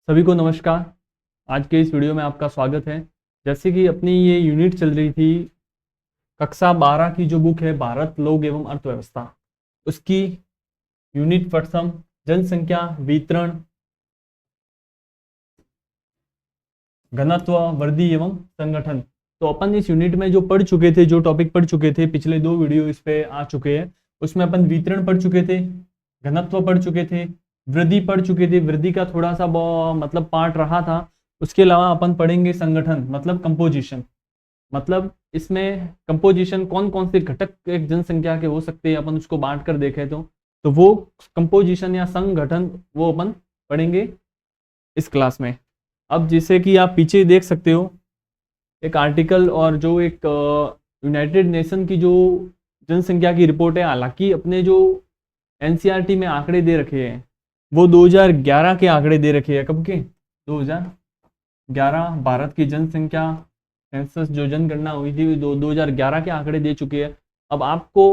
सभी को नमस्कार। आज के इस वीडियो में आपका स्वागत है। जैसे कि अपनी ये यूनिट चल रही थी, कक्षा 12 की जो बुक है भारत लोग एवं अर्थव्यवस्था, उसकी यूनिट प्रथम जनसंख्या वितरण घनत्व वृद्धि एवं संगठन। तो अपन इस यूनिट में जो पढ़ चुके थे, जो टॉपिक पढ़ चुके थे, पिछले 2 वीडियो इस पे आ चुके हैं। उसमें अपन वितरण पढ़ चुके थे, घनत्व पढ़ चुके थे, वृद्धि पढ़ चुके थे। वृद्धि का थोड़ा सा मतलब पार्ट रहा था। उसके अलावा अपन पढ़ेंगे संगठन, मतलब कंपोजिशन। मतलब इसमें कंपोजिशन कौन कौन से घटक एक जनसंख्या के हो सकते हैं, अपन उसको बांट कर देखें तो वो कंपोजिशन या संगठन वो अपन पढ़ेंगे इस क्लास में। अब जैसे कि आप पीछे देख सकते हो एक आर्टिकल, और जो एक यूनाइटेड नेशन की जो जनसंख्या की रिपोर्ट है, हालांकि अपने जो एनसीईआरटी में आंकड़े दे रखे हैं वो 2011 के आंकड़े दे रखे हैं। कब के? 2011 भारत की जनसंख्या सेंसस जो जनगणना हुई थी 2011 के आंकड़े दे चुके हैं। अब आपको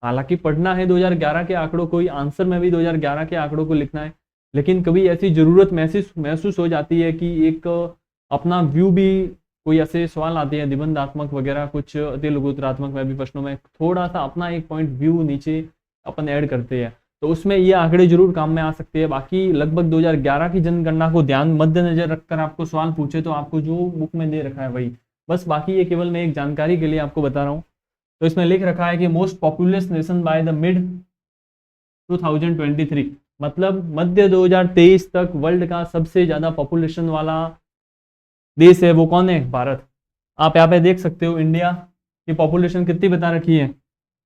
हालांकि पढ़ना है 2011 के आंकड़ों को ही, आंसर में भी 2011 के आंकड़ों को लिखना है, लेकिन कभी ऐसी जरूरत महसूस हो जाती है कि एक अपना व्यू भी, कोई ऐसे सवाल आते हैं निबंधात्मक वगैरह, कुछ अति लघुत्तरात्मक में भी प्रश्नों में थोड़ा सा अपना एक पॉइंट व्यू नीचे अपन ऐड करते हैं, तो उसमें ये आंकड़े जरूर काम में आ सकते हैं। बाकी लगभग 2011 की जनगणना को ध्यान मद्देनजर रखकर आपको सवाल पूछे तो आपको जो बुक में दे रखा है वही बस, बाकी ये केवल मैं एक जानकारी के लिए आपको बता रहा हूँ। तो इसमें लिख रखा है कि most populous nation by the mid 2023, मतलब मध्य 2023 तक वर्ल्ड का सबसे ज्यादा पॉपुलेशन वाला देश है वो कौन है? भारत। आप यहाँ पे देख सकते हो इंडिया की पॉपुलेशन कितनी बता रखी है,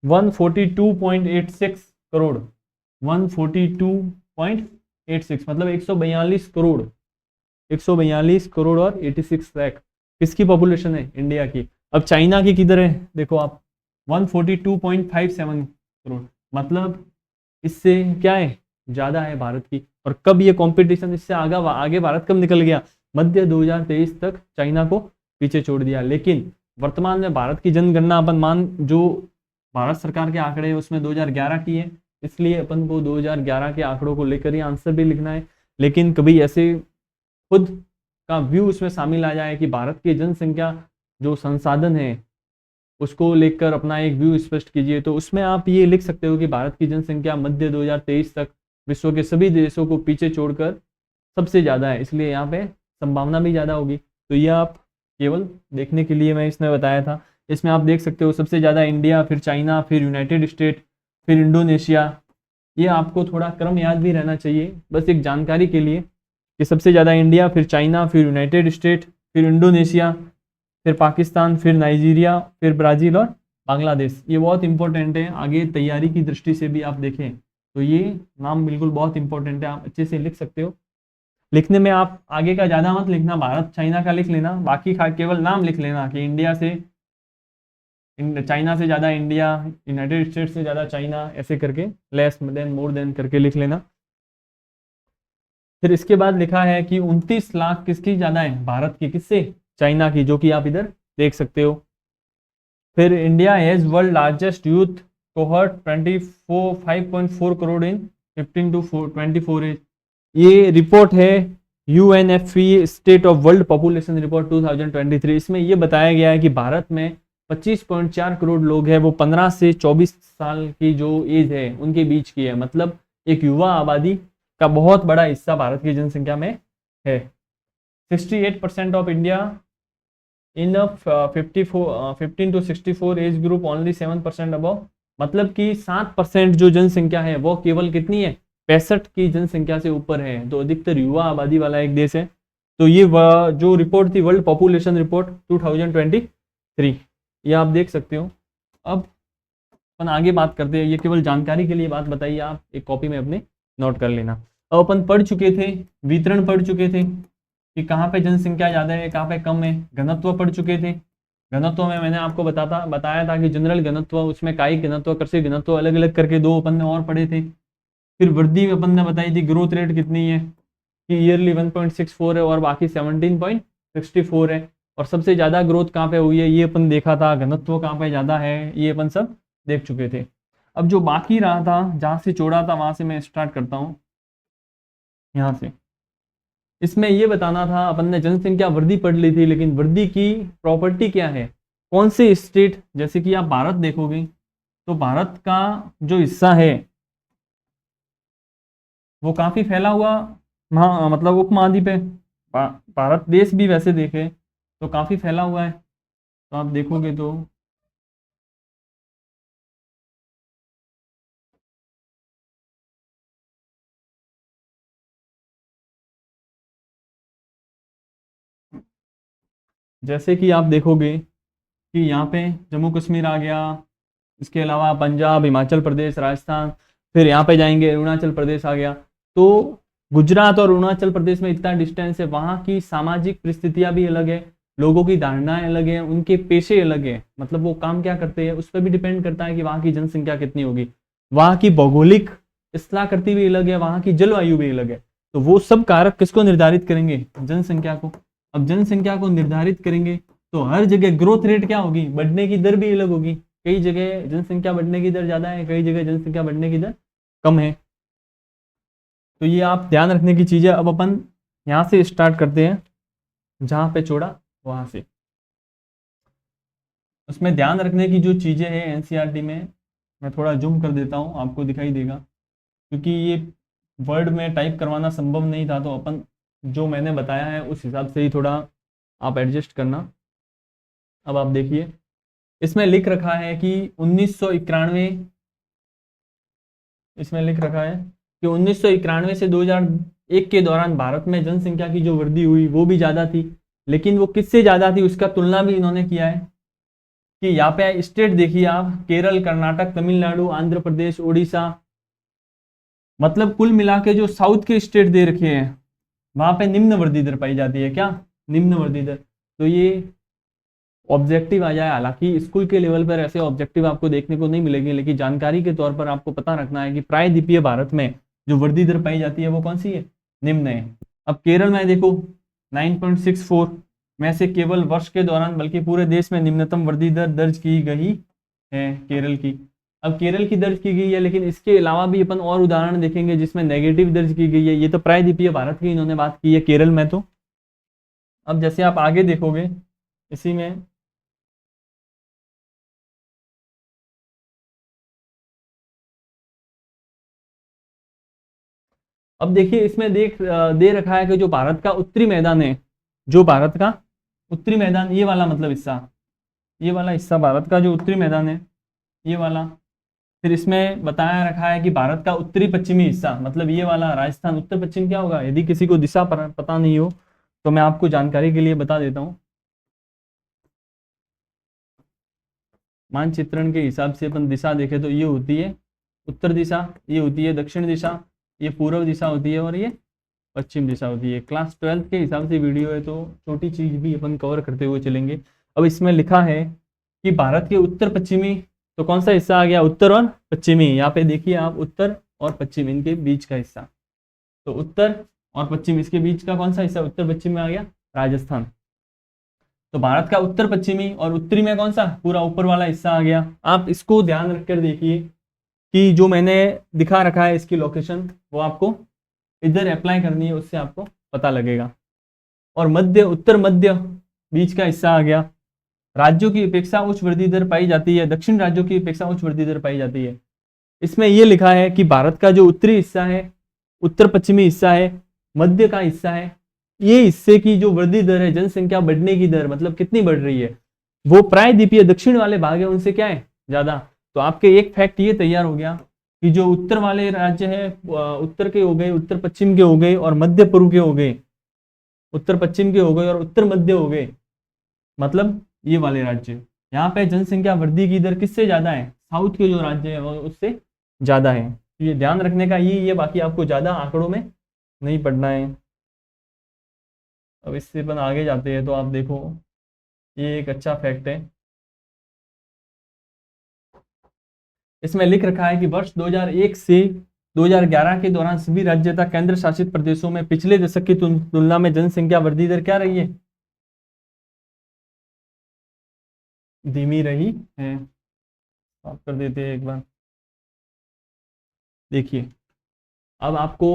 142.86 करोड़। 142.86 मतलब 142 करोड़, 142 करोड़ और 86 लाख किसकी पॉपुलेशन है? इंडिया की। अब चाइना की किधर है देखो आप, 142.57 करोड़, मतलब इससे क्या है, ज्यादा है भारत की। और कब ये कंपटीशन इससे आगे भारत कब निकल गया? मध्य 2023 तक चाइना को पीछे छोड़ दिया। लेकिन वर्तमान में भारत की जनगणना अपन जो भारत सरकार के आंकड़े हैं उसमें 2011 की है, इसलिए अपन को 2011 के आंकड़ों को लेकर ही आंसर भी लिखना है। लेकिन कभी ऐसे खुद का व्यू उसमें शामिल आ जाए कि भारत की जनसंख्या जो संसाधन है उसको लेकर अपना एक व्यू स्पष्ट कीजिए, तो उसमें आप ये लिख सकते हो कि भारत की जनसंख्या मध्य 2023 तक विश्व के सभी देशों को पीछे छोड़कर सबसे ज़्यादा है, इसलिए यहाँ पे संभावना भी ज़्यादा होगी। तो ये आप केवल देखने के लिए मैं इसमें बताया था। इसमें आप देख सकते हो सबसे ज़्यादा इंडिया, फिर चाइना, फिर यूनाइटेड स्टेट, फिर इंडोनेशिया। ये आपको थोड़ा क्रम याद भी रहना चाहिए, बस एक जानकारी के लिए कि सबसे ज़्यादा इंडिया, फिर चाइना, फिर यूनाइटेड स्टेट, फिर इंडोनेशिया, फिर पाकिस्तान, फिर नाइजीरिया, फिर ब्राज़ील और बांग्लादेश। ये बहुत इंपॉर्टेंट है, आगे तैयारी की दृष्टि से भी आप देखें तो ये नाम बिल्कुल बहुत इंपॉर्टेंट है, आप अच्छे से लिख सकते हो। लिखने में आप आगे का ज़्यादा मत लिखना, भारत चाइना का लिख लेना, बाकी केवल नाम लिख लेना कि इंडिया से चाइना से ज़्यादा इंडिया, यूनाइटेड स्टेट्स से ज़्यादा चाइना, ऐसे करके लेस देन मोर देन करके लिख लेना। फिर इसके बाद लिखा है कि 29 लाख किसकी ज़्यादा है? भारत की। किससे? चाइना की, जो कि आप इधर देख सकते हो। फिर India has world largest youth cohort 5.4 crore in 15 to 24 age. ये रिपोर्ट है UNFPA state of world population report 2023। इसमें ये बताया गया है कि भारत में 25.4 करोड़ लोग हैं, वो 15 से 24 साल की जो एज है उनके बीच की है, मतलब एक युवा आबादी का बहुत बड़ा हिस्सा भारत की जनसंख्या में है। 68% of India in 15 to 64 age group, only 7% above, मतलब कि 7% जो जनसंख्या है वो केवल कितनी है? 65 की जनसंख्या से ऊपर है, तो अधिकतर युवा आबादी वाला एक देश है। तो ये जो रिपोर्ट थी वर्ल्ड पॉपुलेशन रिपोर्ट 2023, ये आप देख सकते हो। अब अपन आगे बात करते हैं, ये केवल जानकारी के लिए बात बताइए, आप एक कॉपी में अपने नोट कर लेना। अब अपन पढ़ चुके थे, वितरण पढ़ चुके थे कि कहाँ पे जनसंख्या ज़्यादा है कहाँ पे कम है। घनत्व पढ़ चुके थे, घनत्व में मैंने आपको बताया था कि जनरल घनत्व, उसमें कायिक घनत्व, कृषि घनत्व, अलग अलग करके 2 अपन ने और पढ़े थे। फिर वृद्धि अपन ने बताई थी, ग्रोथ रेट कितनी है कि ईयरली 1.64 है और बाकी 17.64 है। और सबसे ज़्यादा ग्रोथ कहाँ पे हुई है ये अपन देखा था, घनत्व कहाँ पे ज़्यादा है ये अपन सब देख चुके थे। अब जो बाकी रहा था, जहाँ से छोड़ा था वहाँ से मैं स्टार्ट करता हूँ, यहाँ से। इसमें ये बताना था, अपन ने जनसंख्या वृद्धि पढ़ ली थी, लेकिन वृद्धि की प्रॉपर्टी क्या है, कौन से स्टेट, जैसे कि आप भारत देखोगे तो भारत का जो हिस्सा है वो काफी फैला हुआ मतलब उपमहाद्वीप है। भारत देश भी वैसे देखे तो काफी फैला हुआ है। तो आप देखोगे तो जैसे कि आप देखोगे कि यहाँ पे जम्मू कश्मीर आ गया, इसके अलावा पंजाब, हिमाचल प्रदेश, राजस्थान, फिर यहाँ पे जाएंगे अरुणाचल प्रदेश आ गया। तो गुजरात और अरुणाचल प्रदेश में इतना डिस्टेंस है, वहाँ की सामाजिक परिस्थितियाँ भी अलग है, लोगों की धारणाएं अलग है, उनके पेशे अलग है, मतलब वो काम क्या करते हैं उस पर भी डिपेंड करता है कि वहाँ की जनसंख्या कितनी होगी। वहाँ की भौगोलिक स्थलाकृति भी अलग है, वहाँ की जलवायु भी अलग है। तो वो सब कारक किसको निर्धारित करेंगे, जनसंख्या को। अब जनसंख्या को निर्धारित करेंगे तो हर जगह ग्रोथ रेट क्या होगी, बढ़ने की दर भी अलग होगी। कई जगह जनसंख्या बढ़ने की दर ज्यादा है, कई जगह जनसंख्या बढ़ने की दर कम है। तो ये आप ध्यान रखने की चीज है। अब अपन यहाँ से स्टार्ट करते हैं, जहाँ पे छोड़ा वहां से। उसमें ध्यान रखने की जो चीजें हैं एनसीईआरटी में, मैं थोड़ा जूम कर देता हूँ, आपको दिखाई देगा, क्योंकि ये वर्ड में टाइप करवाना संभव नहीं था, तो अपन जो मैंने बताया है उस हिसाब से ही थोड़ा आप एडजस्ट करना। अब आप देखिए, इसमें लिख रखा है कि 1991, इसमें लिख रखा है कि 1991 से 2001 के दौरान भारत में जनसंख्या की जो वृद्धि हुई वो भी ज़्यादा थी, लेकिन वो किससे ज़्यादा थी उसका तुलना भी इन्होंने किया है। कि यहाँ पे स्टेट देखिए आप, केरल, कर्नाटक, तमिलनाडु, आंध्र प्रदेश, उड़ीसा, मतलब कुल मिला के जो साउथ के स्टेट दे रखे हैं वहां पे निम्न वृद्धि दर पाई जाती है। क्या, निम्न वृद्धि दर। तो ये ऑब्जेक्टिव आ जाए, हालांकि स्कूल के लेवल पर ऐसे ऑब्जेक्टिव आपको देखने को नहीं मिलेंगे, लेकिन जानकारी के तौर पर आपको पता रखना है कि प्रायद्वीपीय भारत में जो वृद्धि दर पाई जाती है वो कौन सी है, निम्न है। अब केरल में देखो 9.64 में से केवल वर्ष के दौरान बल्कि पूरे देश में निम्नतम वृद्धि दर दर्ज की गई है केरल की। अब केरल की दर्ज की गई है, लेकिन इसके अलावा भी अपन और उदाहरण देखेंगे जिसमें नेगेटिव दर्ज की गई है। ये तो प्रायद्वीपीय भारत की इन्होंने बात की है केरल में। तो अब जैसे आप आगे देखोगे इसी में, अब देखिए इसमें दे रखा है कि जो भारत का उत्तरी मैदान है, जो भारत का उत्तरी मैदान, ये वाला मतलब हिस्सा, ये वाला हिस्सा भारत का जो उत्तरी मैदान है, ये वाला। फिर इसमें बताया रखा है कि भारत का उत्तरी पश्चिमी हिस्सा, मतलब ये वाला राजस्थान। उत्तर पश्चिम क्या होगा, यदि किसी को दिशा पता नहीं हो तो मैं आपको जानकारी के लिए बता देता हूँ। मानचित्रण के हिसाब से अपन दिशा देखें तो ये होती है उत्तर दिशा, ये होती है दक्षिण दिशा, ये पूर्व दिशा होती है, और ये पश्चिम दिशा होती है। क्लास 12 के हिसाब से वीडियो है तो छोटी चीज भी अपन कवर करते हुए चलेंगे। अब इसमें लिखा है कि भारत के उत्तर पश्चिमी, तो कौन सा हिस्सा आ गया, उत्तर और पश्चिमी। यहाँ पे देखिए आप, उत्तर और पश्चिम इनके बीच का हिस्सा, तो उत्तर और पश्चिम इसके बीच का कौन सा हिस्सा उत्तर पश्चिम में आ गया, राजस्थान। तो भारत का उत्तर पश्चिमी और उत्तरी में कौन सा, पूरा ऊपर वाला हिस्सा आ गया। आप इसको ध्यान रखकर देखिए कि जो मैंने दिखा रखा है इसकी लोकेशन, वो आपको इधर अप्लाई करनी है, उससे आपको पता लगेगा। और मध्य, उत्तर मध्य बीच का हिस्सा आ गया। राज्यों की अपेक्षा उच्च वृद्धि दर पाई जाती है, दक्षिण राज्यों की अपेक्षा उच्च वृद्धि दर पाई जाती है। इसमें यह लिखा है कि भारत का जो उत्तरी हिस्सा है, उत्तर पश्चिमी हिस्सा है, मध्य का हिस्सा है, ये हिस्से की जो वृद्धि दर है, जनसंख्या बढ़ने की दर, मतलब कितनी बढ़ रही है, वो प्रायद्वीपीय दक्षिण वाले भाग है उनसे क्या है, ज्यादा। तो आपके एक फैक्ट ये तैयार हो गया कि जो उत्तर वाले राज्य है, उत्तर के हो गए, उत्तर पश्चिम के हो गए, और मध्य पूर्व के हो गए, उत्तर पश्चिम के हो गए और उत्तर मध्य हो गए, मतलब ये वाले राज्य, यहाँ पे जनसंख्या वृद्धि की दर किससे ज्यादा है, साउथ के जो राज्य है वो उससे ज्यादा है। तो ये ध्यान रखने का ये बाकी आपको ज्यादा आंकड़ों में नहीं पढ़ना है। अब इससे अपन आगे जाते हैं तो आप देखो, ये एक अच्छा फैक्ट है। इसमें लिख रखा है कि वर्ष 2001 से 2011 के दौरान सभी राज्य तथा केंद्र शासित प्रदेशों में पिछले दशक की तुलना में जनसंख्या वृद्धि दर क्या रही है, धीमी रही है। आप कर देते हैं एक बार, देखिए अब आपको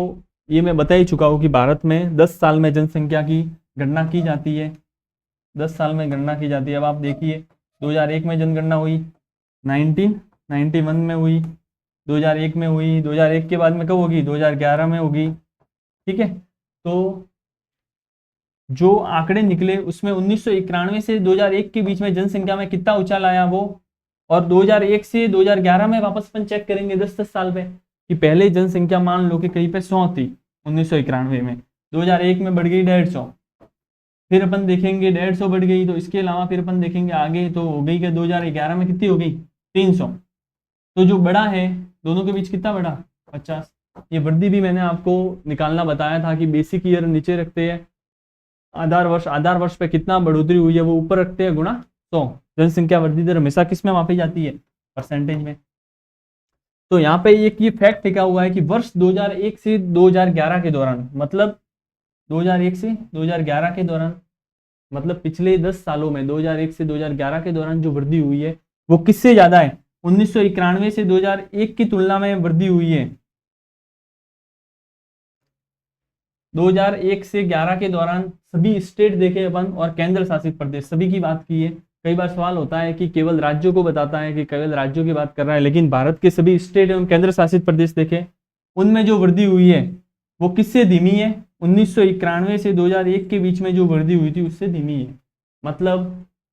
ये मैं बता ही चुका हूँ कि भारत में 10 साल में जनसंख्या की गणना की जाती है, 10 साल में गणना की जाती है। अब आप देखिए 2001 में जनगणना हुई, 1991 में हुई, 2001 में हुई, 2001 के बाद में कब होगी, 2011 में होगी। ठीक है, तो जो आंकड़े निकले उसमें 1991 से 2001 के बीच में जनसंख्या में कितना उछाल आया वो, और 2001 से 2011 में वापस अपन चेक करेंगे 10-10 साल पे कि पहले जनसंख्या मान लो कि कहीं पे 100 थी 1991 में, 2001 में बढ़ गई 150, फिर अपन देखेंगे 150 बढ़ गई, तो इसके अलावा फिर अपन देखेंगे आगे तो हो गई कि 2011 में कितनी हो गई 300। तो जो बड़ा है दोनों के बीच कितना बड़ा 50। ये वृद्धि भी मैंने आपको निकालना बताया था कि बेसिक ईयर नीचे रखते हैं, आधार वर्ष पे कितना बढ़ोतरी हुई है वो ऊपर रखते हैं, गुणा 100। जनसंख्या वृद्धि दर हमेशा किस में मापी जाती है, परसेंटेज में। तो यहाँ पे एक ये फैक्ट लिखा हुआ है कि वर्ष 2001 से 2011 के दौरान, मतलब 2001 से 2011 के दौरान, मतलब पिछले 10 सालों में 2001 से 2011 के दौरान जो वृद्धि हुई है वो किससे ज्यादा है, 1991 से 2001 की तुलना में वृद्धि हुई है। 2001 से 11 के दौरान सभी स्टेट देखे अपन और केंद्र शासित प्रदेश सभी की बात की है। कई बार सवाल होता है कि केवल राज्यों को बताता है कि केवल राज्यों की बात कर रहा है, लेकिन भारत के सभी स्टेट एवं केंद्र शासित प्रदेश देखे, उनमें जो वृद्धि हुई है वो किससे धीमी है, 1991 से 2001 के बीच में जो वृद्धि हुई थी उससे धीमी है। मतलब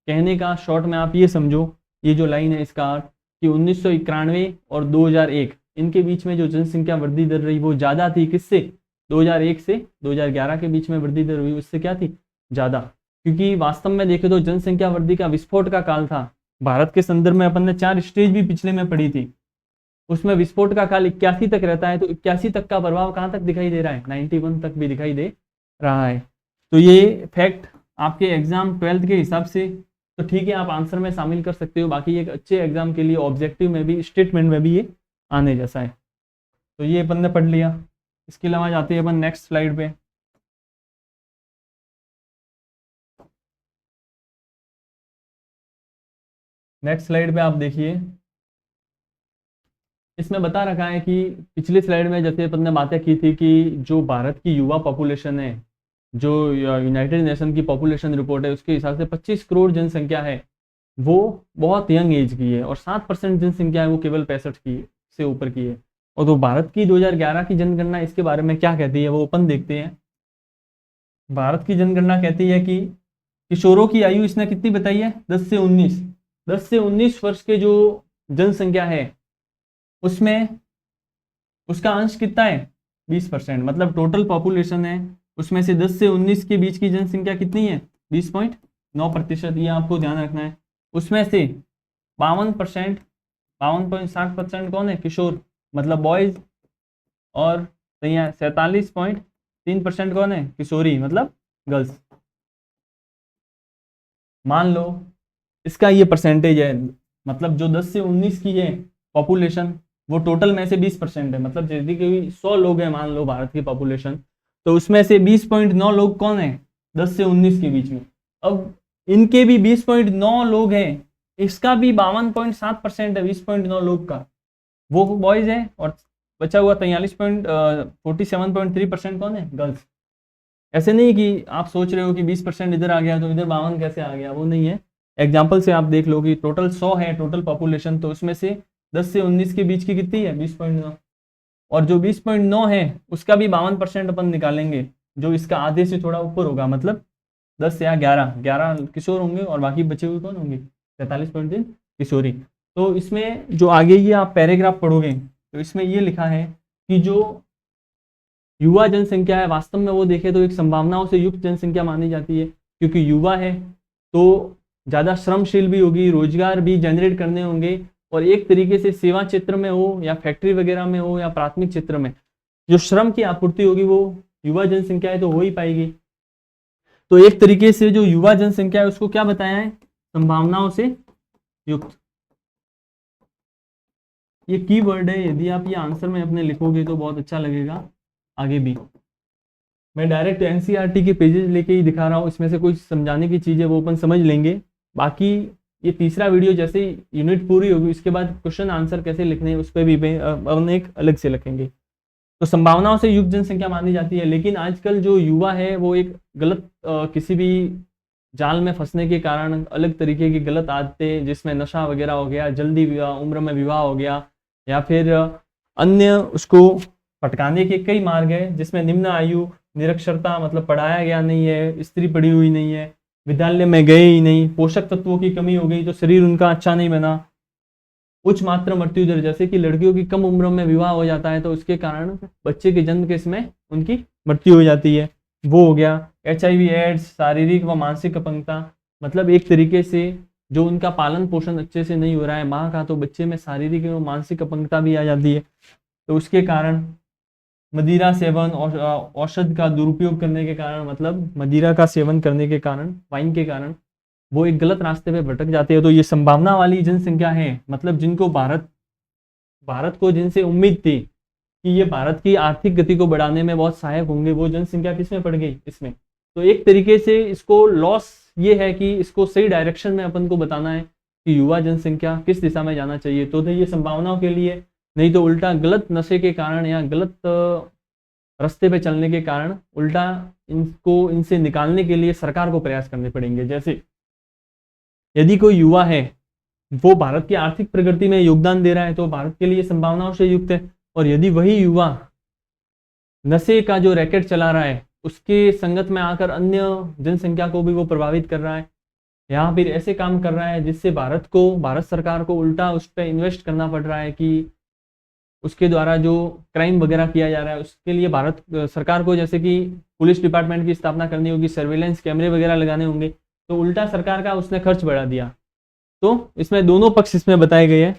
कहने का शॉर्ट में आप ये समझो, ये जो लाइन है इसका अर्थ कि 1991 और 2001 इनके बीच में जो जनसंख्या वृद्धि दर रही वो ज्यादा थी, किससे, 2001 से 2011 के बीच में वृद्धि दर हुई उससे क्या थी, ज्यादा। क्योंकि वास्तव में देखे तो जनसंख्या वृद्धि का विस्फोट का काल था। भारत के संदर्भ में अपन ने 4 स्टेज भी पिछले में पढ़ी थी, उसमें विस्फोट का काल 81 तक रहता है। तो 81 तक का प्रभाव कहाँ तक दिखाई दे रहा है, 91 तक भी दिखाई दे रहा है। तो ये फैक्ट आपके एग्जाम 12th के हिसाब से तो ठीक है, आप आंसर में शामिल कर सकते हो। बाकी एक अच्छे एग्जाम के लिए ऑब्जेक्टिव में भी, स्टेटमेंट में भी ये आने जैसा है। तो ये अपन ने पढ़ लिया। इसके अलावा जाते हैं अपन नेक्स्ट स्लाइड पे। नेक्स्ट स्लाइड पे आप देखिए, इसमें बता रखा है कि पिछले स्लाइड में जैसे अपन ने बातें की थी कि जो भारत की युवा पॉपुलेशन है, जो यूनाइटेड नेशन की पॉपुलेशन रिपोर्ट है उसके हिसाब से 25 करोड़ जनसंख्या है वो बहुत यंग एज की है, और 7% जनसंख्या है वो केवल 65 की से ऊपर की है। और तो भारत की 2011 की जनगणना इसके बारे में क्या कहती है वो अपन देखते हैं। भारत की जनगणना कहती है कि किशोरों की आयु इसने कितनी बताई है, 10 से 19। 10 से 19 वर्ष के जो जनसंख्या है उसमें उसका अंश कितना है, 20%। मतलब टोटल पॉपुलेशन है उसमें से 10 से 19 के बीच की जनसंख्या कितनी है, 20.9%। ये आपको ध्यान रखना है। उसमें से 52%, 52.7% कौन है, किशोर मतलब बॉयज, और 47.3% कौन है, किशोरी मतलब गर्ल्स। मान लो इसका ये परसेंटेज है, मतलब जो 10 से 19 की है पॉपुलेशन वो टोटल में से 20% है। मतलब यदि कोई 100 लोग हैं मान लो भारत की पॉपुलेशन, तो उसमें से 20.9 लोग कौन है, 10 से 19 के बीच में। अब इनके भी 20.9 लोग हैं, इसका भी 52.7% है 20.9 लोग का, वो बॉयज है, और बचा हुआ 47.3% कौन है, गर्ल्स। ऐसे नहीं कि आप सोच रहे हो कि 20% इधर आ गया तो इधर 52 कैसे आ गया, वो नहीं है। एग्जाम्पल से आप देख लो कि टोटल 100 है टोटल पॉपुलेशन, तो उसमें से 10 से 19 के बीच की कितनी है, 20.9, और जो 20.9 है उसका भी 52% अपन निकालेंगे, जो इसका आधे से थोड़ा ऊपर होगा, मतलब 10 या 11 किशोर होंगे और बाकी बचे हुए कौन होंगे, 43.3 किशोरी। तो इसमें जो आगे ये आप पैराग्राफ पढ़ोगे तो इसमें ये लिखा है कि जो युवा जनसंख्या है वास्तव में वो देखे तो एक संभावनाओं से युक्त जनसंख्या मानी जाती है, क्योंकि युवा है तो ज़्यादा श्रमशील भी होगी, रोजगार भी जनरेट करने होंगे, और एक तरीके से सेवा क्षेत्र में हो या फैक्ट्री वगैरह में हो या प्राथमिक क्षेत्र में जो श्रम की आपूर्ति होगी वो युवा जनसंख्या है तो हो ही पाएगी। तो एक तरीके से जो युवा जनसंख्या है उसको क्या बताया है, संभावनाओं से युक्त। ये कीवर्ड है, यदि आप ये आंसर में अपने लिखोगे तो बहुत अच्छा लगेगा आगे भी। मैं डायरेक्ट एनसीईआरटी के पेजेस लेके ही दिखा रहा हूँ, इसमें से कुछ समझाने की चीज़ें वो अपन समझ लेंगे। बाकी ये तीसरा वीडियो जैसे यूनिट पूरी होगी उसके बाद क्वेश्चन आंसर कैसे लिखने हैं उस पर भी अपन एक अलग से लिखेंगे। तो संभावनाओं से युक्त जनसंख्या मानी जाती है। लेकिन आजकल जो युवा है वो एक गलत किसी भी जाल में फंसने के कारण अलग तरीके की गलत आदतें, जिसमें नशा वगैरह हो गया, जल्दी विवाह, उम्र में विवाह हो गया, या फिर अन्य उसको भटकाने के कई मार्ग है, जिसमें निम्न आयु, निरक्षरता मतलब पढ़ाया गया नहीं है, स्त्री पढ़ी हुई नहीं है, विद्यालय में गए ही नहीं, पोषक तत्वों की कमी हो गई तो शरीर उनका अच्छा नहीं बना, उच्च मात्रा मृत्यु दर, जैसे कि लड़कियों की कम उम्र में विवाह हो जाता है तो उसके कारण बच्चे के जन्म के समय उनकी मृत्यु हो जाती है, वो हो गया। HIV एड्स, शारीरिक व मानसिक अपंगता, मतलब एक तरीके से जो उनका पालन पोषण अच्छे से नहीं हो रहा है माँ का, तो बच्चे में शारीरिक एवं मानसिक अपंगता भी आ जाती है। तो उसके कारण मदिरा सेवन, औषध का दुरुपयोग करने के कारण, मतलब मदिरा का सेवन करने के कारण, वाइन के कारण वो एक गलत रास्ते पे भटक जाते हैं। तो ये संभावना वाली जनसंख्या है, मतलब जिनको भारत को जिनसे उम्मीद थी कि ये भारत की आर्थिक गति को बढ़ाने में बहुत सहायक होंगे, वो जनसंख्या किसमें पड़ गई इसमें। तो एक तरीके से इसको लॉस ये है कि इसको सही डायरेक्शन में अपन को बताना है कि युवा जनसंख्या किस दिशा में जाना चाहिए, तो ये संभावनाओं के लिए, नहीं तो उल्टा गलत नशे के कारण या गलत रास्ते पे चलने के कारण उल्टा इनसे निकालने के लिए सरकार को प्रयास करने पड़ेंगे। जैसे यदि कोई युवा है वो भारत की आर्थिक प्रगति में योगदान दे रहा है तो भारत के लिए संभावनाओं से युक्त है, और यदि वही युवा नशे का जो रैकेट चला रहा है उसके संगत में आकर अन्य जनसंख्या को भी वो प्रभावित कर रहा है, या फिर ऐसे काम कर रहा है जिससे भारत सरकार को उल्टा उस पर इन्वेस्ट करना पड़ रहा है कि उसके द्वारा जो क्राइम वगैरह किया जा रहा है उसके लिए भारत सरकार को जैसे कि पुलिस डिपार्टमेंट की स्थापना करनी होगी, सर्विलेंस कैमरे वगैरह लगाने होंगे, तो उल्टा सरकार का उसने खर्च बढ़ा दिया। तो इसमें दोनों पक्ष इसमें बताए गए हैं,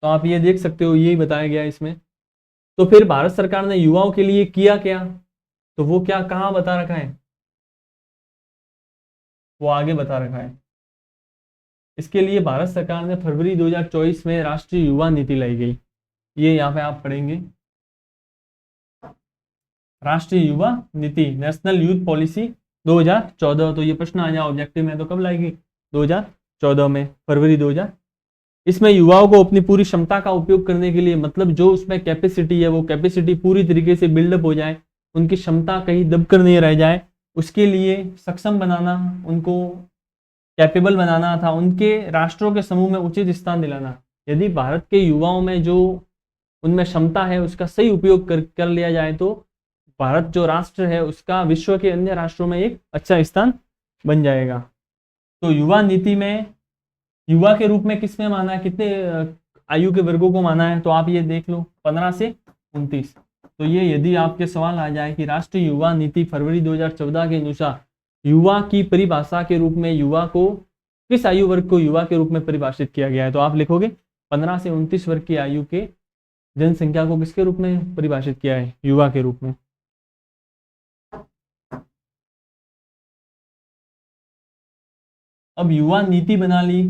तो आप ये देख सकते हो, यही बताया गया है इसमें। तो फिर भारत सरकार ने युवाओं के लिए किया क्या, तो वो क्या कहाँ बता रखा है, वो आगे बता रखा है। इसके लिए भारत सरकार ने फरवरी 2024 में राष्ट्रीय युवा नीति लाई गई, ये यहाँ पे आप पढ़ेंगे, राष्ट्रीय युवा नीति, नेशनल यूथ पॉलिसी 2014। तो ये प्रश्न आ जाए ऑब्जेक्टिव में, तो कब लाएगी, 2014 में, फरवरी 2000। इसमें युवाओं को अपनी पूरी क्षमता का उपयोग करने के लिए, मतलब जो उसमें कैपेसिटी है वो कैपेसिटी पूरी तरीके से बिल्डअप हो जाए, उनकी क्षमता कहीं दबकर नहीं रह जाए, उसके लिए सक्षम बनाना, उनको कैपेबल बनाना था, उनके राष्ट्रों के समूह में उचित स्थान दिलाना। यदि भारत के युवाओं में जो उनमें क्षमता है उसका सही उपयोग कर लिया जाए तो भारत जो राष्ट्र है उसका विश्व के अन्य राष्ट्रों में एक अच्छा स्थान बन जाएगा। तो युवा नीति में युवा के रूप में किसमें माना है, कितने आयु के वर्गों को माना है, तो आप ये देख लो 15 से 29। तो ये यदि आपके सवाल आ जाए कि राष्ट्रीय युवा नीति फरवरी 2014 के अनुसार युवा की परिभाषा के रूप में युवा को, किस आयु वर्ग को युवा के रूप में परिभाषित किया गया है, तो आप लिखोगे 15 से 29 वर्ग की आयु के जनसंख्या को किसके रूप में परिभाषित किया है, युवा के रूप में। अब युवा नीति बना ली,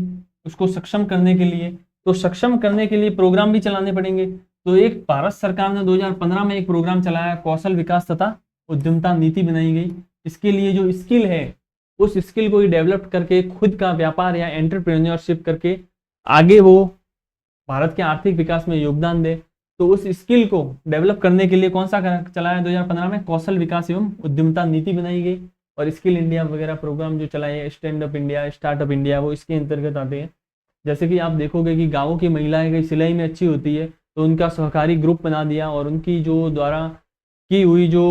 उसको सक्षम करने के लिए, तो सक्षम करने के लिए प्रोग्राम भी चलाने पड़ेंगे। तो एक भारत सरकार ने 2015 में एक प्रोग्राम चलाया, कौशल विकास तथा उद्यमता नीति बनाई गई। इसके लिए जो स्किल है उस स्किल को ही डेवलप करके खुद का व्यापार या एंटरप्रेन्योरशिप करके आगे वो भारत के आर्थिक विकास में योगदान दे। तो उस स्किल को डेवलप करने के लिए कौन सा चलाया 2015 में, कौशल विकास एवं उद्यमता नीति बनाई गई। और स्किल इंडिया वगैरह प्रोग्राम जो चलाए, stand up India, startup India, वो इसके अंतर्गत आते हैं। जैसे कि आप देखोगे कि गाँवों की महिलाएं कहीं सिलाई में अच्छी होती है तो उनका सहकारी ग्रुप बना दिया और उनकी जो द्वारा की हुई जो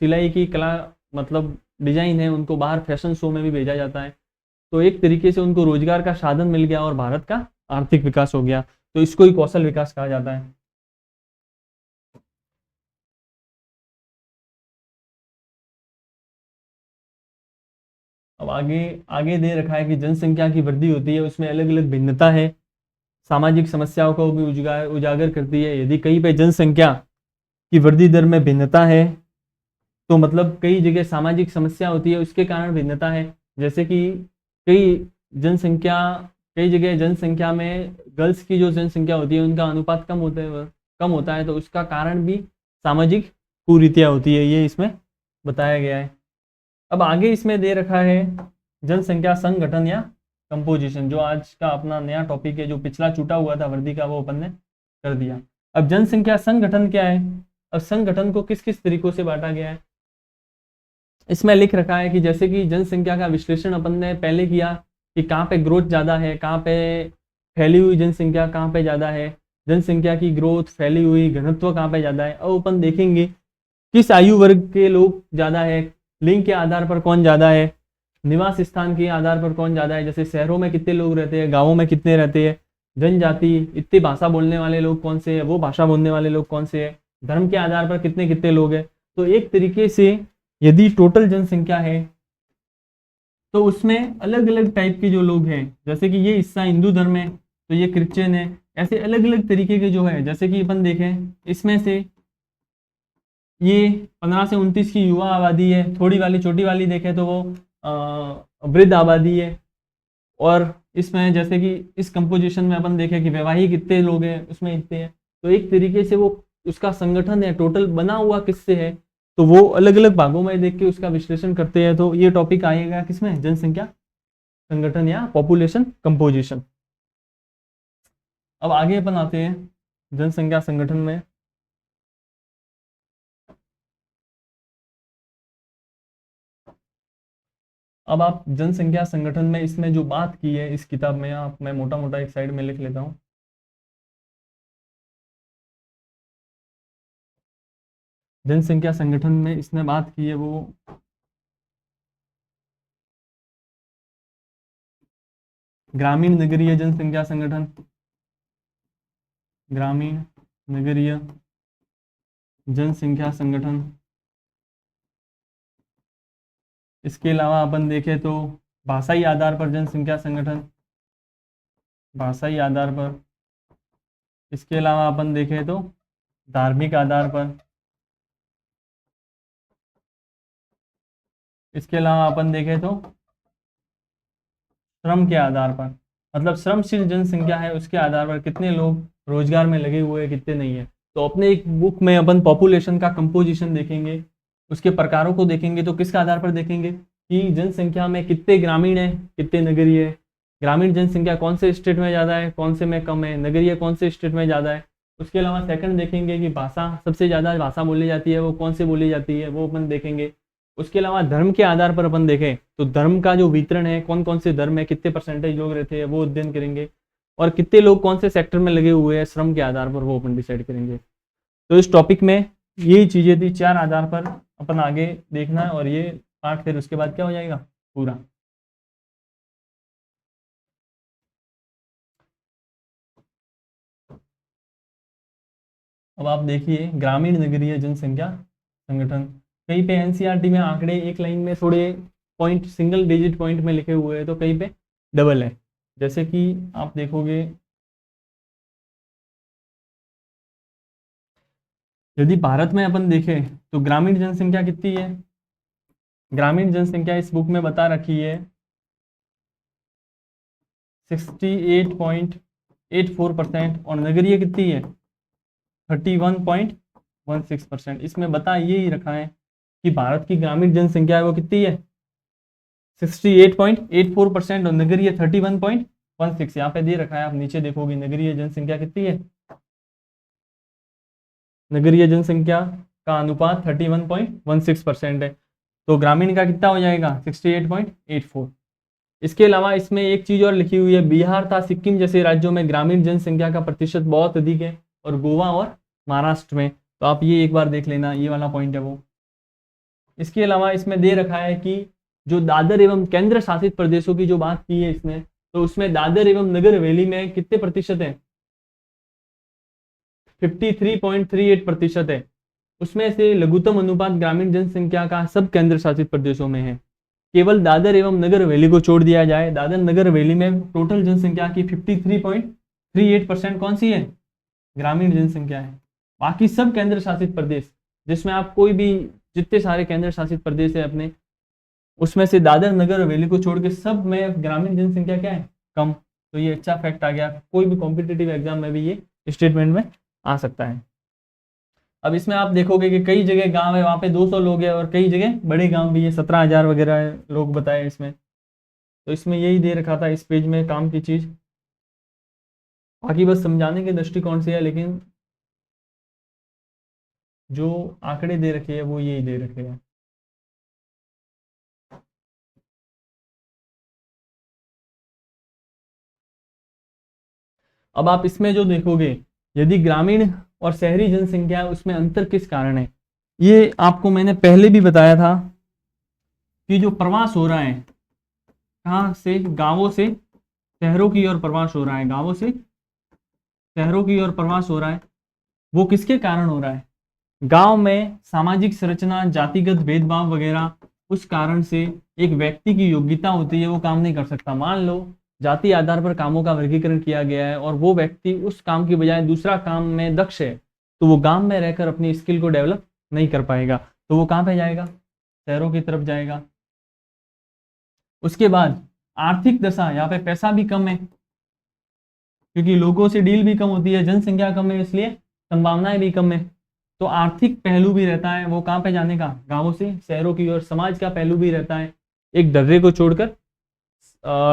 सिलाई की कला मतलब डिजाइन है उनको बाहर फैशन शो में भी भेजा जाता है। तो एक तरीके से उनको रोजगार का साधन मिल गया और भारत का आर्थिक विकास हो गया। तो इसको ही कौशल विकास कहा जाता है। अब आगे आगे दे रखा है कि जनसंख्या की वृद्धि होती है उसमें अलग अलग भिन्नता है, सामाजिक समस्याओं को भी उजागर करती है। यदि कहीं पे जनसंख्या की वृद्धि दर में भिन्नता है तो मतलब कई जगह सामाजिक समस्या होती है उसके कारण भिन्नता है। जैसे कि कई जगह जनसंख्या में गर्ल्स की जो जनसंख्या होती है उनका अनुपात कम होता है, तो उसका कारण भी सामाजिक कुरीतियाँ होती है, ये इसमें बताया गया है। अब आगे इसमें दे रखा है जनसंख्या संगठन या कंपोजिशन, जो आज का अपना नया टॉपिक है, जो पिछला छूटा हुआ था वृद्धि का वो अपन ने कर दिया। अब जनसंख्या संगठन क्या है, अब संगठन को किस किस तरीकों से बांटा गया है, इसमें लिख रखा है कि जैसे कि जनसंख्या का विश्लेषण अपन ने पहले किया कि कहाँ पे ग्रोथ ज़्यादा है, कहाँ पे फैली हुई जनसंख्या कहाँ पे ज़्यादा है, जनसंख्या की ग्रोथ, फैली हुई घनत्व कहाँ पे ज़्यादा है। अब अपन देखेंगे किस आयु वर्ग के लोग ज़्यादा है, लिंग के आधार पर कौन ज़्यादा है, निवास स्थान के आधार पर कौन ज़्यादा है, जैसे शहरों में कितने लोग रहते हैं, गाँवों में कितने रहते हैं, जनजाति, इतनी भाषा बोलने वाले लोग कौन से हैं, वो भाषा बोलने वाले लोग कौन से हैं, धर्म के आधार पर कितने कितने लोग हैं। तो एक तरीके से यदि टोटल जनसंख्या है तो उसमें अलग अलग टाइप के जो लोग हैं, जैसे कि ये हिस्सा हिंदू धर्म है तो ये क्रिश्चियन है, ऐसे अलग अलग तरीके के जो है, जैसे कि अपन देखें इसमें से ये 15 से 29 की युवा आबादी है, थोड़ी वाली छोटी वाली देखें तो वो वृद्ध आबादी है। और इसमें जैसे कि इस कंपोजिशन में अपन देखें कि वैवाहिक कितने लोग हैं, उसमें इतने हैं। तो एक तरीके से वो उसका संगठन है टोटल बना हुआ किससे है, तो वो अलग अलग भागों में देख के उसका विश्लेषण करते हैं। तो ये टॉपिक आएगा किसमें, जनसंख्या संगठन या पॉपुलेशन कंपोजिशन। अब आगे अपन आते हैं जनसंख्या संगठन में। अब आप जनसंख्या संगठन में इसमें जो बात की है इस किताब में, आप मैं मोटा मोटा एक साइड में लिख लेता हूँ। जनसंख्या संगठन में इसने बात की है वो ग्रामीण नगरीय जनसंख्या संगठन, ग्रामीण नगरीय जनसंख्या संगठन। इसके अलावा अपन देखें तो भाषाई आधार पर जनसंख्या संगठन, भाषाई आधार पर। इसके अलावा अपन देखें तो धार्मिक आधार पर। इसके अलावा अपन देखें तो श्रम के आधार पर, मतलब श्रमशील जनसंख्या है उसके आधार पर कितने लोग रोजगार में लगे हुए हैं कितने नहीं है। तो अपने एक बुक में अपन पॉपुलेशन का कंपोजिशन देखेंगे, उसके प्रकारों को देखेंगे तो किसके आधार पर देखेंगे कि जनसंख्या में कितने ग्रामीण है कितने नगरीय है, ग्रामीण जनसंख्या कौन से स्टेट में ज़्यादा है कौन से में कम है, नगरीय कौन से स्टेट में ज़्यादा है। उसके अलावा सेकंड देखेंगे कि भाषा, सबसे ज़्यादा भाषा बोली जाती है वो कौन से बोली जाती है, वो अपन देखेंगे। उसके अलावा धर्म के आधार पर अपन देखें तो धर्म का जो वितरण है, कौन कौन से धर्म है, कितने परसेंटेज लोग रहते हैं वो अध्ययन करेंगे। और कितने लोग कौन से सेक्टर में लगे हुए हैं श्रम के आधार पर, वो अपन डिसाइड करेंगे। तो इस टॉपिक में यही चीज़ें थी, 4 आधार पर अपन आगे देखना है। और ये पार्ट फिर उसके बाद क्या हो जाएगा पूरा। अब आप देखिए ग्रामीण नगरीय जनसंख्या संगठन, कहीं पे एनसीईआरटी में आंकड़े एक लाइन में थोड़े पॉइंट सिंगल डिजिट पॉइंट में लिखे हुए हैं तो कहीं पे डबल है। जैसे कि आप देखोगे यदि भारत में अपन देखें तो ग्रामीण जनसंख्या कितनी है, ग्रामीण जनसंख्या इस बुक में बता रखी है 68.84% और नगरीय कितनी है 31.16%। इसमें बता यही रखा है कि भारत की ग्रामीण जनसंख्या है वो कितनी है 68.84% और नगरीय 31.16। यहाँ पे दे रखा है, आप नीचे देखोगे नगरीय जनसंख्या कितनी है, नगरीय जनसंख्या का अनुपात 31.16% है। तो ग्रामीण का कितना हो जाएगा 68.84। इसके अलावा इसमें एक चीज़ और लिखी हुई है, बिहार था सिक्किम जैसे राज्यों में ग्रामीण जनसंख्या का प्रतिशत बहुत अधिक है और गोवा और महाराष्ट्र में। तो आप ये एक बार देख लेना, ये वाला पॉइंट है वो। इसके अलावा इसमें दे रखा है कि जो दादर एवं केंद्र शासित प्रदेशों की जो बात की है इसमें, तो उसमें दादर एवं नगर हवेली में कितने प्रतिशत है 53.38% है। उसमें से लघुत्तम अनुपात ग्रामीण जनसंख्या का सब केंद्र शासित प्रदेशों में है। केवल दादर एवं नगर हवेली को छोड़ दिया जाए, दादर नगर हवेली में टोटल जनसंख्या की 53.38% कौन सी है ग्रामीण जनसंख्या है। बाकी सब केंद्र शासित प्रदेश, जिसमें आप कोई भी जितने सारे केंद्र शासित प्रदेश है अपने, उसमें से दादर नगर हवेली को छोड़ के सब में ग्रामीण जनसंख्या क्या है कम। तो ये अच्छा फैक्ट आ गया, कोई भी कॉम्पिटिटिव एग्जाम में भी ये स्टेटमेंट में आ सकता है। अब इसमें आप देखोगे कि कई जगह गांव है वहाँ पे 200 लोग हैं और कई जगह बड़े गांव भी है 17,000 वगैरह लोग बताए इसमें। तो इसमें यही दे रखा था इस पेज में काम की चीज़, बाकी बस समझाने के दृष्टिकोण से है, लेकिन जो आंकड़े दे रखे हैं वो यही दे रखे हैं। अब आप इसमें जो देखोगे, यदि ग्रामीण और शहरी जनसंख्या है उसमें अंतर किस कारण है, ये आपको मैंने पहले भी बताया था कि जो प्रवास हो रहा है, कहाँ से, गांवों से शहरों की ओर प्रवास हो रहा है, गांवों से शहरों की ओर प्रवास हो रहा है, वो किसके कारण हो रहा है, गांव में सामाजिक संरचना, जातिगत भेदभाव वगैरह, उस कारण से एक व्यक्ति की योग्यता होती है वो काम नहीं कर सकता। मान लो जाति आधार पर कामों का वर्गीकरण किया गया है और वो व्यक्ति उस काम की बजाय दूसरा काम में दक्ष है, तो वो गांव में रहकर अपनी स्किल को डेवलप नहीं कर पाएगा, तो वो कहाँ पे जाएगा, शहरों की तरफ जाएगा। उसके बाद आर्थिक दशा, यहाँ पे पैसा भी कम है क्योंकि लोगों से डील भी कम होती है, जनसंख्या कम है इसलिए संभावनाएं भी कम है। तो आर्थिक पहलू भी रहता है वो कहाँ पे जाने का, गांवों से शहरों की ओर। समाज का पहलू भी रहता है, एक दर्रे को छोड़कर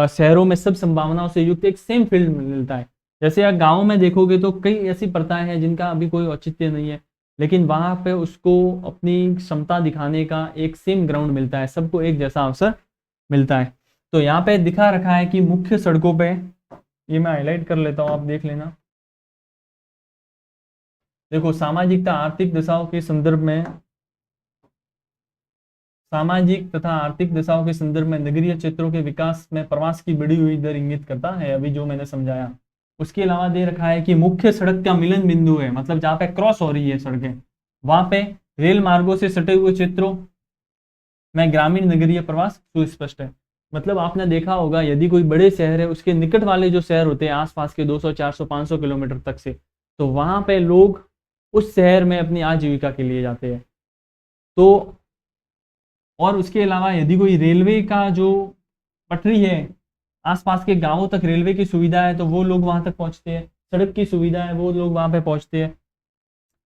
शहरों में सब संभावनाओं से युक्त एक सेम फील्ड मिलता है। जैसे आप गाँव में देखोगे तो कई ऐसी प्रथाएं हैं जिनका अभी कोई औचित्य नहीं है, लेकिन वहां पे उसको अपनी क्षमता दिखाने का एक सेम ग्राउंड मिलता है, सबको एक जैसा अवसर मिलता है। तो यहाँ पे दिखा रखा है कि मुख्य सड़कों पे, ये मैं हाईलाइट कर लेता हूँ, आप देख लेना। देखो, सामाजिकता आर्थिक दशाओं के संदर्भ में, सामाजिक तथा आर्थिक दशाओं के संदर्भ में नगरीय क्षेत्रों के विकास में प्रवास की बढ़ी हुई दर इंगित करता है, अभी जो मैंने समझाया। उसके अलावा दे रखा है कि मुख्य सड़क का मिलन बिंदु है, मतलब जहां पे क्रॉस हो रही है सड़कें, वहां पे रेल मार्गों से सटे हुए क्षेत्रों में ग्रामीण नगरीय प्रवास सुस्पष्ट है। मतलब आपने देखा होगा यदि कोई बड़े शहर है उसके निकट वाले जो शहर होते हैं आसपास के 200 400 500 किलोमीटर तक से, तो वहां पे लोग उस शहर में अपनी आजीविका के लिए जाते हैं। तो और उसके अलावा यदि कोई रेलवे का जो पटरी है, आसपास के गांवों तक रेलवे की सुविधा है तो वो लोग वहां तक पहुंचते हैं, सड़क की सुविधा है वो लोग वहां पे पहुंचते हैं।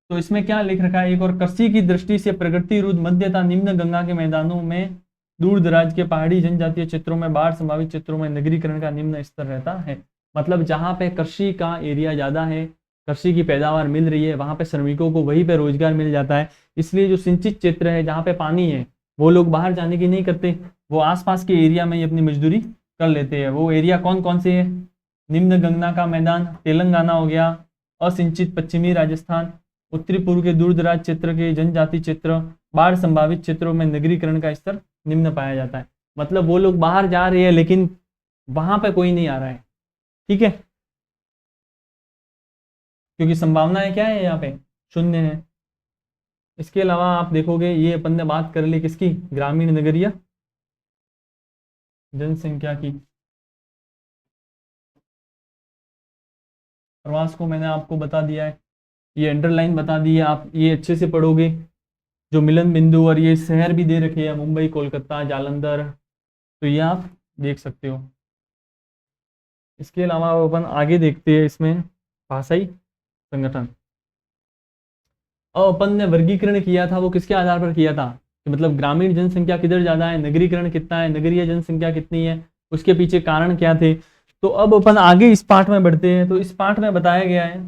तो इसमें क्या लिख रखा है, एक और कृषि की दृष्टि से प्रगति रुद्ध मध्य तथा निम्न गंगा के मैदानों में दूर दराज के पहाड़ी जनजातीय क्षेत्रों में बाढ़ संभावित क्षेत्रों में नगरीकरण का निम्न स्तर रहता है। मतलब जहाँ पे कृषि का एरिया ज्यादा है, कृषि की पैदावार मिल रही है, वहां पे श्रमिकों को वहीं पे रोजगार मिल जाता है। इसलिए जो सिंचित क्षेत्र है जहाँ पे पानी है वो लोग बाहर जाने की नहीं करते, वो आसपास के एरिया में ही अपनी मजदूरी कर लेते हैं। वो एरिया कौन कौन से है, निम्न गंगा का मैदान तेलंगाना हो गया, असिंचित पश्चिमी राजस्थान, उत्तरी पूर्व के दूर दराज क्षेत्र के जनजाति क्षेत्र, बाढ़ संभावित क्षेत्रों में नगरीकरण का स्तर निम्न पाया जाता है। मतलब वो लोग बाहर जा रहे हैं लेकिन वहां पे कोई नहीं आ रहा है, ठीक है, क्योंकि संभावनाएं क्या है यहाँ पे, शून्य है। इसके अलावा आप देखोगे ये अपन ने बात कर ली किसकी, ग्रामीण नगरीय जनसंख्या की। प्रवास को मैंने आपको बता दिया है, ये अंडरलाइन बता दी है, आप ये अच्छे से पढ़ोगे। जो मिलन बिंदु और ये शहर भी दे रखे हैं, मुंबई, कोलकाता, जालंधर, तो ये आप देख सकते हो। इसके अलावा अपन आगे देखते हैं इसमें भाषाई संगठन। अब अपन ने वर्गीकरण किया था वो किसके आधार पर किया था, कि मतलब ग्रामीण जनसंख्या किधर ज़्यादा है, नगरीकरण कितना है, नगरीय जनसंख्या कितनी है, उसके पीछे कारण क्या थे। तो अब अपन आगे इस पार्ट में बढ़ते हैं। तो इस पार्ट में बताया गया है,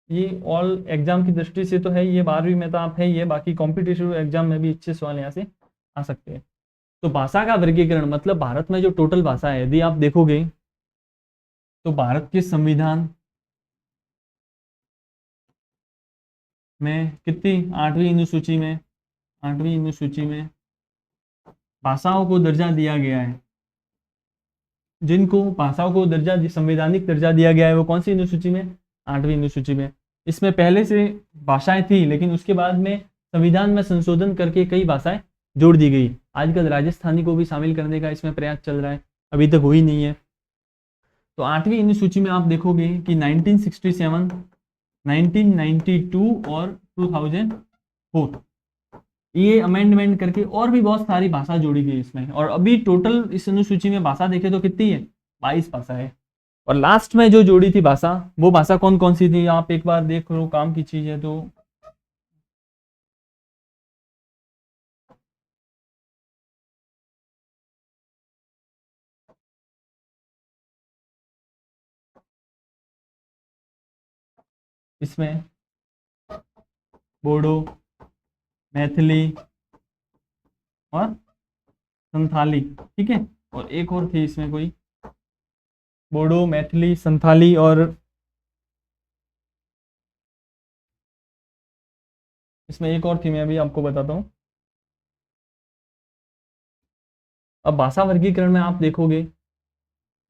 ये ऑल एग्जाम की दृष्टि से तो है, ये 12वीं में तो आप है ही है, बाकी कॉम्पिटिटिव एग्जाम में भी अच्छे सवाल यहाँ से आ सकते हैं। तो भाषा का वर्गीकरण, मतलब भारत में जो टोटल भाषा है यदि आप देखोगे तो भारत के संविधान में कितनी, 8वीं अनुसूची में, 8वीं अनुसूची में भाषाओं को दर्जा दिया गया है। जिनको भाषाओं को दर्जा, संवैधानिक दर्जा दिया गया है वो कौन सी अनुसूची में, 8वीं अनुसूची में। इसमें पहले से भाषाएं थी लेकिन उसके बाद में संविधान में संशोधन करके कई भाषाएं जोड़ दी गई। आजकल राजस्थानी को भी शामिल करने का इसमें प्रयास चल रहा है, अभी तक हुई नहीं है। तो 8वीं अनुसूची में आप देखोगे कि 1967, 1992 और 2004 ये अमेंडमेंट करके और भी बहुत सारी भाषा जोड़ी गई इसमें। और अभी टोटल इस अनुसूची में भाषा देखे तो कितनी है, 22 भाषा है। और लास्ट में जो जोड़ी थी भाषा, वो भाषा कौन कौन सी थी, आप एक बार देख लो, काम की चीज है तो। इसमें बोडो, मैथिली और संथाली। ठीक है, और एक और थी इसमें कोई, बोडो, मैथिली, संथाली और इसमें एक और थी, मैं अभी आपको बताता हूँ। अब भाषा वर्गीकरण में आप देखोगे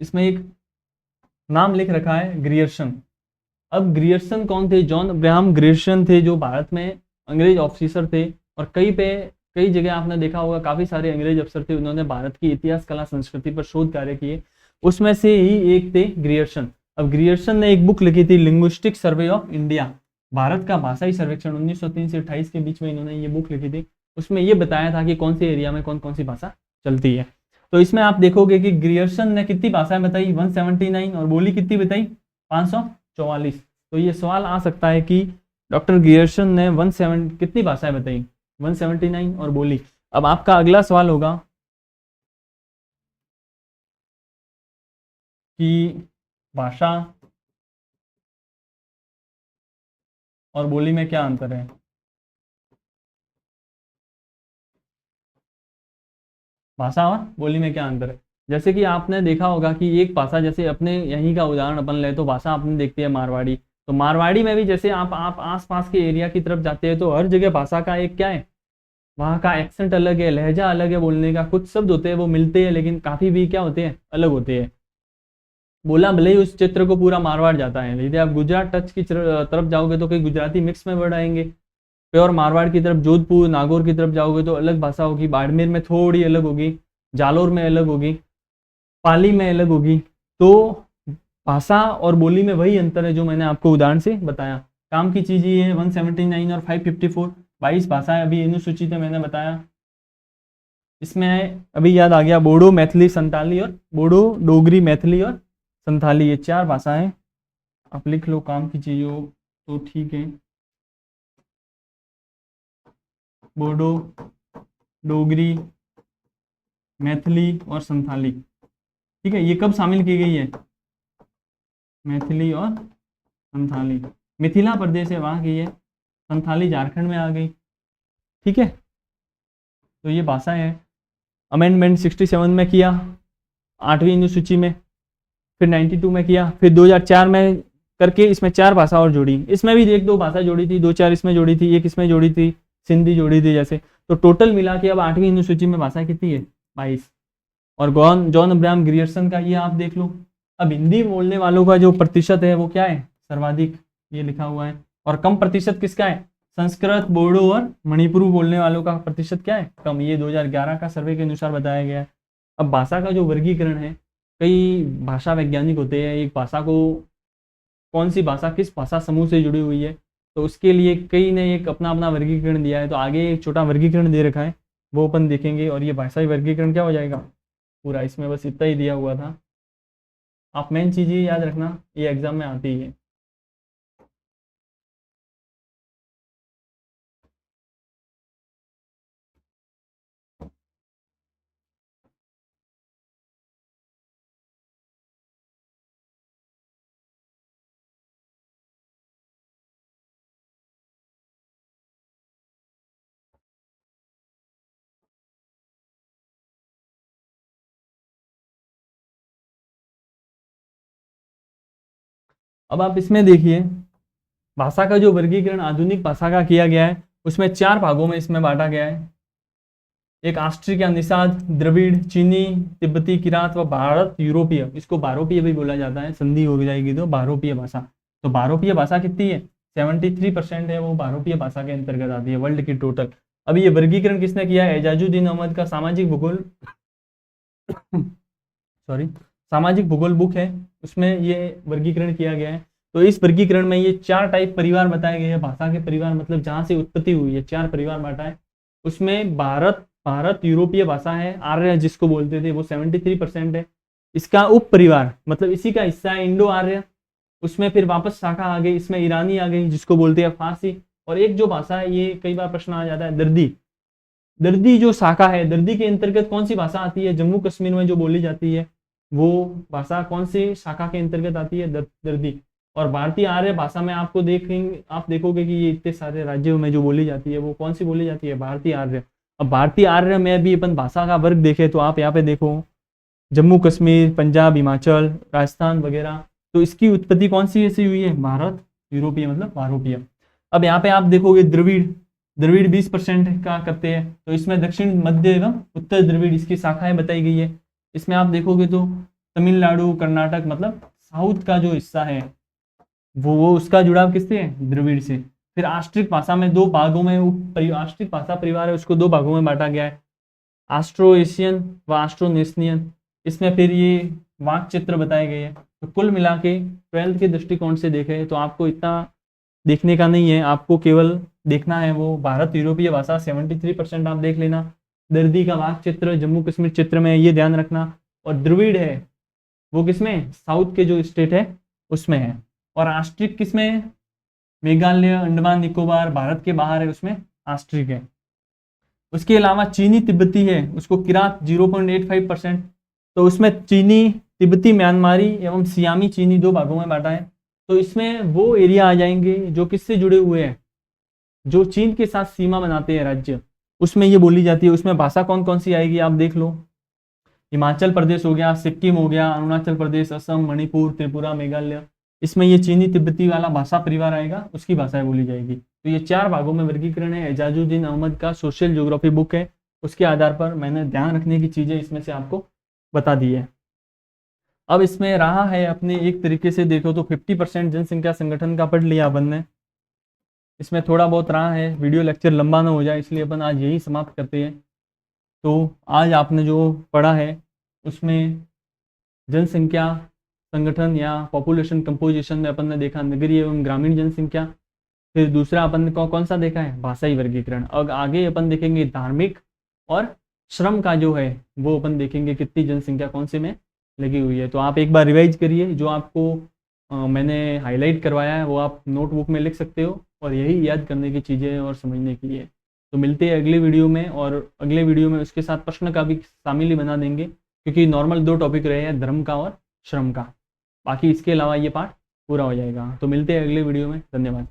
इसमें एक नाम लिख रखा है ग्रियर्सन। अब ग्रियर्सन कौन थे? जॉन अब्राहम ग्रियर्सन थे, जो भारत में अंग्रेज ऑफिसर थे, और कई जगह आपने देखा होगा काफी सारे अंग्रेज अफसर थे, उन्होंने भारत की इतिहास, कला, संस्कृति पर शोध कार्य किए। उसमें से ही एक थे ग्रियर्सन। अब ग्रियर्सन ने एक बुक लिखी थी, linguistic survey of India, Bharat का भाषाई सर्वेक्षण, 1903 से 28 के बीच में इन्होंने ये बुक लिखी थी। उसमें ये बताया था कि कौन से एरिया में कौन कौन सी भाषा चलती है। तो इसमें आप देखोगे कि ग्रियर्सन ने कितनी भाषाएं बताई, 179, और बोली कितनी बताई, 544। तो ये सवाल आ सकता है कि डॉक्टर ग्रियर्सन ने 17 कितनी भाषाएं बताई, 179 और बोली। अब आपका अगला सवाल होगा कि भाषा और बोली में क्या अंतर है। भाषा और बोली में क्या अंतर है? जैसे कि आपने देखा होगा कि एक भाषा, जैसे अपने यहीं का उदाहरण अपन ले तो भाषा आपने देखती है मारवाड़ी, तो मारवाड़ी में भी जैसे आप आस पास के एरिया की तरफ जाते हैं तो हर जगह भाषा का एक क्या है, वहाँ का एक्सेंट अलग है, लहजा अलग है बोलने का, कुछ शब्द होते हैं वो मिलते हैं लेकिन काफ़ी भी क्या होते हैं, अलग होते हैं। बोला भले ही उस चित्र को पूरा मारवाड़ जाता है, यदि आप गुजरात टच की तरफ जाओगे तो कई गुजराती मिक्स में वर्ड आएंगे। प्योर मारवाड़ की तरफ, जोधपुर, नागौर की तरफ जाओगे तो अलग भाषा होगी, बाड़मेर में थोड़ी अलग होगी, जालोर में अलग होगी, पाली में अलग होगी। तो भाषा और बोली में वही अंतर है जो मैंने आपको उदाहरण से बताया। काम की चीज़ ये है 179 और 554, 22 भाषाएं अभी अनुसूचित है, मैंने बताया। इसमें अभी याद आ गया, बोडो, मैथिली, संताली और बोडो, डोगरी, मैथिली और संथाली, ये 4 भाषाएं आप लिख लो काम की चीज़ों तो ठीक है। बोडो, डोगरी, मैथिली और संथाली। ठीक है, ये कब शामिल की गई है, मैथिली और संथाली। मिथिला प्रदेश है वहाँ की है, संथाली झारखंड में आ गई। ठीक है, तो ये भाषा है। अमेंडमेंट 67 में किया, 8वीं अनुसूची में, फिर 92 में किया, फिर 2004 में करके इसमें 4 भाषा और जोड़ी। इसमें भी 1-2 भाषा जोड़ी थी, 2-4 इसमें जोड़ी थी, एक इसमें जोड़ी थी, सिंधी जोड़ी थी जैसे। तो टोटल मिला के अब 8वीं अनुसूची में भाषा कितनी है, 22। और जॉन अब्राहम ग्रियर्सन का ये आप देख लो। अब हिंदी बोलने वालों का जो प्रतिशत है वो क्या है, सर्वाधिक, ये लिखा हुआ है। और कम प्रतिशत किसका है, संस्कृत, बोडो और मणिपुरी बोलने वालों का प्रतिशत क्या है, कम। ये 2011 का सर्वे के अनुसार बताया गया है। अब भाषा का जो वर्गीकरण है, कई भाषा वैज्ञानिक होते हैं, एक भाषा को कौन सी भाषा किस भाषा समूह से जुड़ी हुई है, तो उसके लिए कई ने एक अपना अपना वर्गीकरण दिया है। तो आगे एक छोटा वर्गीकरण दे रखा है, वो अपन देखेंगे, और ये भाषाई वर्गीकरण क्या हो जाएगा पूरा। इसमें बस इतना ही दिया हुआ था। आप मेन चीज़ ये याद रखना, ये एग्जाम में आती है। अब आप इसमें देखिए, भाषा का जो वर्गीकरण आधुनिक भाषा का किया गया है उसमें 4 भागों में इसमें बांटा गया है। एक आस्ट्रिक या निषाद, द्रविड़, चीनी, तिब्बती, किरात व भारत यूरोपीय, इसको भारोपीय भी बोला जाता है, संधि हो जाएगी तो भारोपीय भाषा। तो भारोपीय भाषा कितनी है, 73% है, वो भारोपीय भाषा के अंतर्गत आती है वर्ल्ड की टोटल। अभी ये वर्गीकरण किसने किया है, एजाजुद्दीन अहमद का सामाजिक भूगोल सॉरी सामाजिक भूगोल बुक है, उसमें ये वर्गीकरण किया गया है। तो इस वर्गीकरण में ये 4 टाइप परिवार बताए गए हैं, भाषा के परिवार, मतलब जहाँ से उत्पत्ति हुई है 4 परिवार बांटा है। उसमें भारत यूरोपीय भाषा है, आर्य जिसको बोलते थे, वो 73% है। इसका उप परिवार मतलब इसी का हिस्सा है इंडो आर्य, उसमें फिर वापस शाखा आ गई, इसमें ईरानी आ गई जिसको बोलते हैं फारसी। और एक जो भाषा है, ये कई बार प्रश्न आ जाता है, दर्दी। दर्दी जो शाखा है, दर्दी के अंतर्गत कौन सी भाषा आती है, जम्मू कश्मीर में जो बोली जाती है वो भाषा कौन सी शाखा के अंतर्गत आती है, दर्दी। और भारतीय आर्य भाषा में आपको देखेंगे, आप देखोगे कि ये इतने सारे राज्यों में जो बोली जाती है वो कौन सी बोली जाती है, भारतीय आर्य। अब भारतीय आर्य में भी अपन भाषा का वर्ग देखें तो आप यहाँ पे देखो जम्मू कश्मीर, पंजाब, हिमाचल, राजस्थान वगैरह, तो इसकी उत्पत्ति कौन सी ऐसी हुई है, भारत यूरोपीय, मतलब भारोपीय। अब यहाँ पे आप देखोगे द्रविड़, द्रविड़ 20% का करते हैं, तो इसमें दक्षिण, मध्य एवं उत्तर द्रविड़ इसकी शाखाएं बताई गई है। इसमें आप देखोगे तो तमिलनाडु, कर्नाटक, मतलब साउथ का जो हिस्सा है वो उसका जुड़ाव किससे है, द्रविड़ से। फिर आस्ट्रिक भाषा में दो भागों में आस्ट्रिक भाषा परिवार है, उसको दो भागों में बांटा गया है, आस्ट्रो एशियन व आस्ट्रोनेशियन। इसमें फिर ये वाक चित्र बताए गए हैं। तो कुल मिला के 12th के दृष्टिकोण से देखें तो आपको इतना देखने का नहीं है, आपको केवल देखना है वो भारत यूरोपीय भाषा 73% आप देख लेना, दर्दी का वाक चित्र जम्मू कश्मीर चित्र में, ये ध्यान रखना। और द्रविड़ है वो किसमें, साउथ के जो स्टेट है उसमें है। और आस्ट्रिक किसमें, मेघालय, अंडमान निकोबार, भारत के बाहर है, उसमें आस्ट्रिक है। उसके अलावा चीनी तिब्बती है, उसको किरात 0.85%, तो उसमें चीनी, तिब्बती, म्यांमारी एवं सियामी चीनी दो भागों में बांटा है। तो इसमें वो एरिया आ जाएंगे जो किससे जुड़े हुए हैं, जो चीन के साथ सीमा बनाते हैं राज्य, उसमें ये बोली जाती है। उसमें भाषा कौन कौन सी आएगी आप देख लो, हिमाचल प्रदेश हो गया, सिक्किम हो गया, अरुणाचल प्रदेश, असम, मणिपुर, त्रिपुरा, मेघालय, इसमें ये चीनी तिब्बती वाला भाषा परिवार आएगा, उसकी भाषाएं बोली जाएगी। तो ये 4 भागों में वर्गीकरण है, एजाजुद्दीन अहमद का सोशल ज्योग्राफी बुक है, उसके आधार पर मैंने ध्यान रखने की चीजें इसमें से आपको बता दी है। अब इसमें रहा है अपने एक तरीके से देखो तो 50% जनसंख्या संगठन का पढ़ लिया अपन ने, इसमें थोड़ा बहुत रहा है, वीडियो लेक्चर लंबा ना हो जाए इसलिए अपन आज यही समाप्त करते हैं। तो आज आपने जो पढ़ा है उसमें जनसंख्या संगठन या पॉपुलेशन कंपोजिशन में अपन ने देखा नगरीय एवं ग्रामीण जनसंख्या, फिर दूसरा अपन को कौन सा देखा है, भाषाई वर्गीकरण। अब आगे अपन देखेंगे धार्मिक और श्रम का जो है वो अपन देखेंगे कितनी जनसंख्या कौन से में लगी हुई है। तो आप एक बार रिवाइज करिए, जो आपको मैंने हाईलाइट करवाया है वो आप नोटबुक में लिख सकते हो, और यही याद करने की चीज़ें और समझने की है। तो मिलते हैं अगले वीडियो में, और अगले वीडियो में उसके साथ प्रश्न का भी शामिल ही बना देंगे, क्योंकि नॉर्मल 2 टॉपिक रहे हैं, धर्म का और श्रम का। बाकी इसके अलावा ये पार्ट पूरा हो जाएगा। तो मिलते हैं अगले वीडियो में, धन्यवाद।